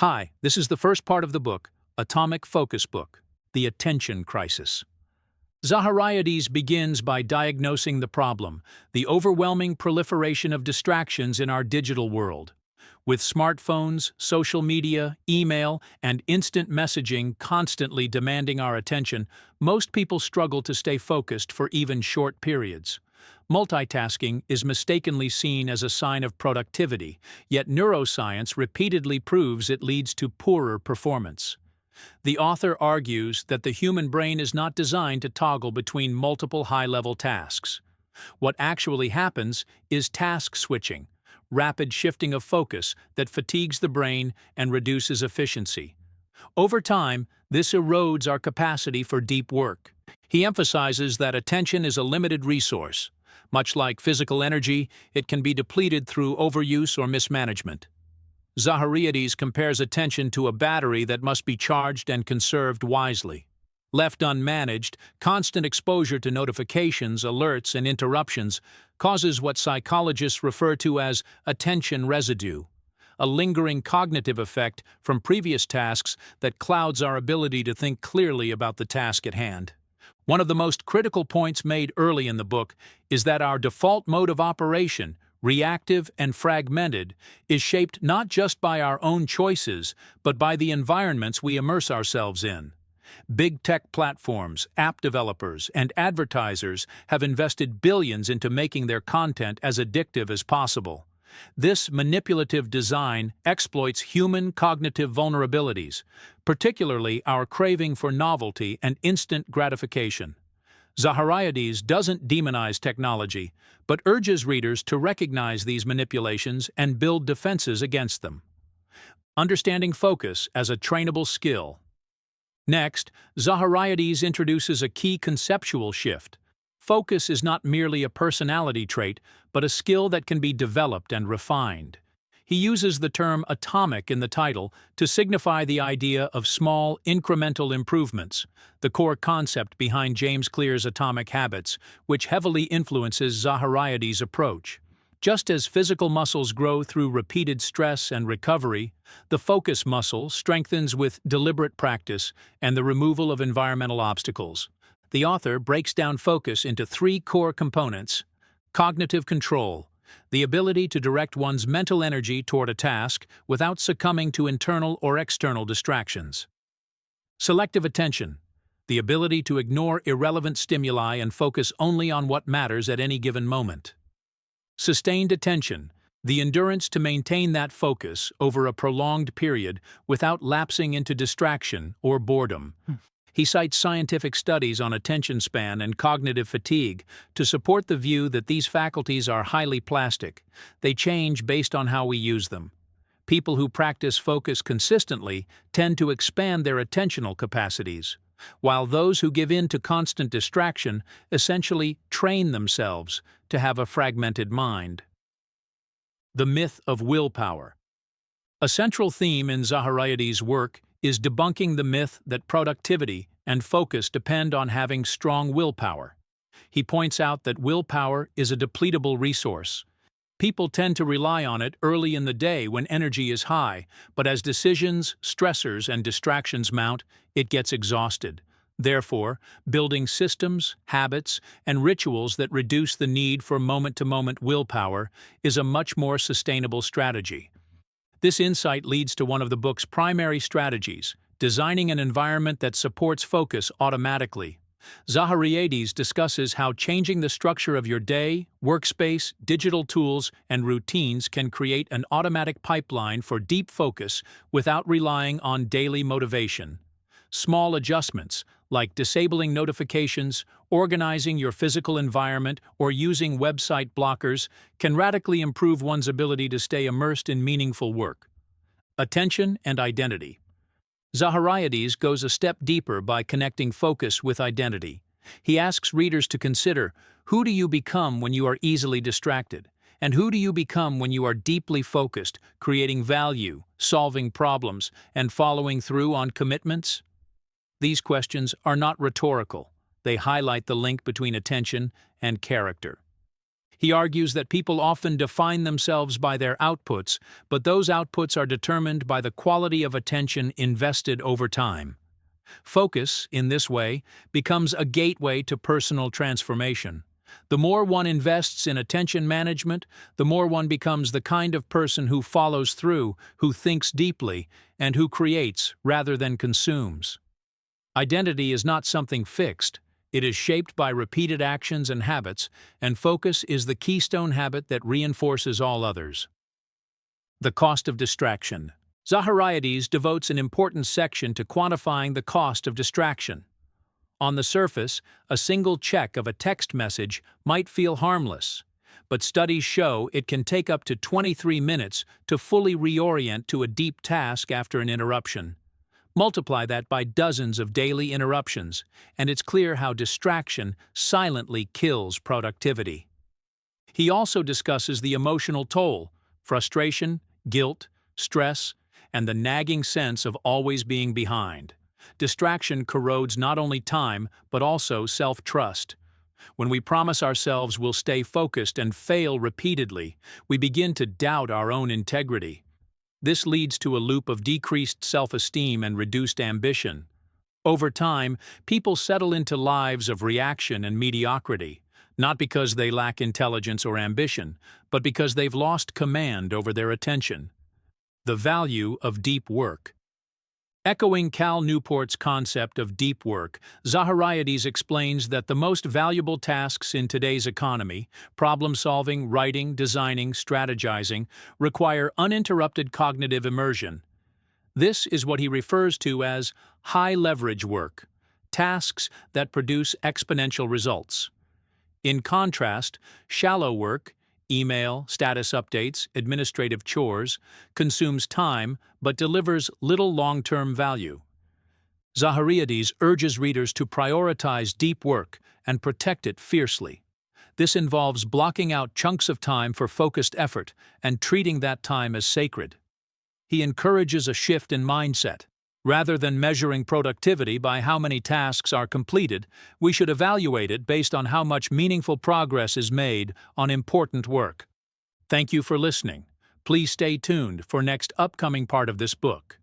Hi, this is the first part of the book, Atomic Focus Book, The Attention Crisis. Zahariades begins by diagnosing the problem, the overwhelming proliferation of distractions in our digital world. With smartphones, social media, email, and instant messaging constantly demanding our attention, most people struggle to stay focused for even short periods. Multitasking is mistakenly seen as a sign of productivity, yet neuroscience repeatedly proves it leads to poorer performance. The author argues that the human brain is not designed to toggle between multiple high-level tasks. What actually happens is task switching, rapid shifting of focus that fatigues the brain and reduces efficiency. Over time, this erodes our capacity for deep work. He emphasizes that attention is a limited resource. Much like physical energy, it can be depleted through overuse or mismanagement. Zahariades compares attention to a battery that must be charged and conserved wisely. Left unmanaged, constant exposure to notifications, alerts, and interruptions causes what psychologists refer to as attention residue, a lingering cognitive effect from previous tasks that clouds our ability to think clearly about the task at hand. One of the most critical points made early in the book is that our default mode of operation, reactive and fragmented, is shaped not just by our own choices, but by the environments we immerse ourselves in. Big tech platforms, app developers, and advertisers have invested billions into making their content as addictive as possible. This manipulative design exploits human cognitive vulnerabilities, particularly our craving for novelty and instant gratification. Zahariades doesn't demonize technology, but urges readers to recognize these manipulations and build defenses against them. Understanding focus as a trainable skill. Next, Zahariades introduces a key conceptual shift. Focus is not merely a personality trait, but a skill that can be developed and refined. He uses the term atomic in the title to signify the idea of small, incremental improvements, the core concept behind James Clear's Atomic Habits, which heavily influences Zahariades' approach. Just as physical muscles grow through repeated stress and recovery, the focus muscle strengthens with deliberate practice and the removal of environmental obstacles. The author breaks down focus into three core components: cognitive control, the ability to direct one's mental energy toward a task without succumbing to internal or external distractions; selective attention, the ability to ignore irrelevant stimuli and focus only on what matters at any given moment; sustained attention, the endurance to maintain that focus over a prolonged period without lapsing into distraction or boredom. He cites scientific studies on attention span and cognitive fatigue to support the view that these faculties are highly plastic. They change based on how we use them. People who practice focus consistently tend to expand their attentional capacities, while those who give in to constant distraction essentially train themselves to have a fragmented mind. The myth of willpower. A central theme in Zahariades' work is debunking the myth that productivity and focus depend on having strong willpower. He points out that willpower is a depletable resource. People tend to rely on it early in the day when energy is high, but as decisions, stressors, and distractions mount, it gets exhausted. Therefore, building systems, habits, and rituals that reduce the need for moment-to-moment willpower is a much more sustainable strategy. This insight leads to one of the book's primary strategies: designing an environment that supports focus automatically. Zahariades discusses how changing the structure of your day, workspace, digital tools, and routines can create an automatic pipeline for deep focus without relying on daily motivation. Small adjustments, like disabling notifications, organizing your physical environment, or using website blockers, can radically improve one's ability to stay immersed in meaningful work. Attention and identity. Zahariades goes a step deeper by connecting focus with identity. He asks readers to consider, who do you become when you are easily distracted? And who do you become when you are deeply focused, creating value, solving problems, and following through on commitments? These questions are not rhetorical. They highlight the link between attention and character. He argues that people often define themselves by their outputs, but those outputs are determined by the quality of attention invested over time. Focus, in this way, becomes a gateway to personal transformation. The more one invests in attention management, the more one becomes the kind of person who follows through, who thinks deeply, and who creates rather than consumes. Identity is not something fixed. It is shaped by repeated actions and habits, and focus is the keystone habit that reinforces all others. The cost of distraction. Zahariades devotes an important section to quantifying the cost of distraction. On the surface, a single check of a text message might feel harmless, but studies show it can take up to 23 minutes to fully reorient to a deep task after an interruption. Multiply that by dozens of daily interruptions, and it's clear how distraction silently kills productivity. He also discusses the emotional toll: frustration, guilt, stress, and the nagging sense of always being behind. Distraction corrodes not only time, but also self-trust. When we promise ourselves we'll stay focused and fail repeatedly, we begin to doubt our own integrity. This leads to a loop of decreased self-esteem and reduced ambition. Over time, people settle into lives of reaction and mediocrity, not because they lack intelligence or ambition, but because they've lost command over their attention. The value of deep work. Echoing Cal Newport's concept of deep work, Zahariades explains that the most valuable tasks in today's economy, problem-solving, writing, designing, strategizing, require uninterrupted cognitive immersion. This is what he refers to as high-leverage work, tasks that produce exponential results. In contrast, shallow work, email, status updates, administrative chores, consumes time but delivers little long-term value. Zahariades urges readers to prioritize deep work and protect it fiercely. This involves blocking out chunks of time for focused effort and treating that time as sacred. He encourages a shift in mindset. Rather than measuring productivity by how many tasks are completed, we should evaluate it based on how much meaningful progress is made on important work. Thank you for listening. Please stay tuned for next upcoming part of this book.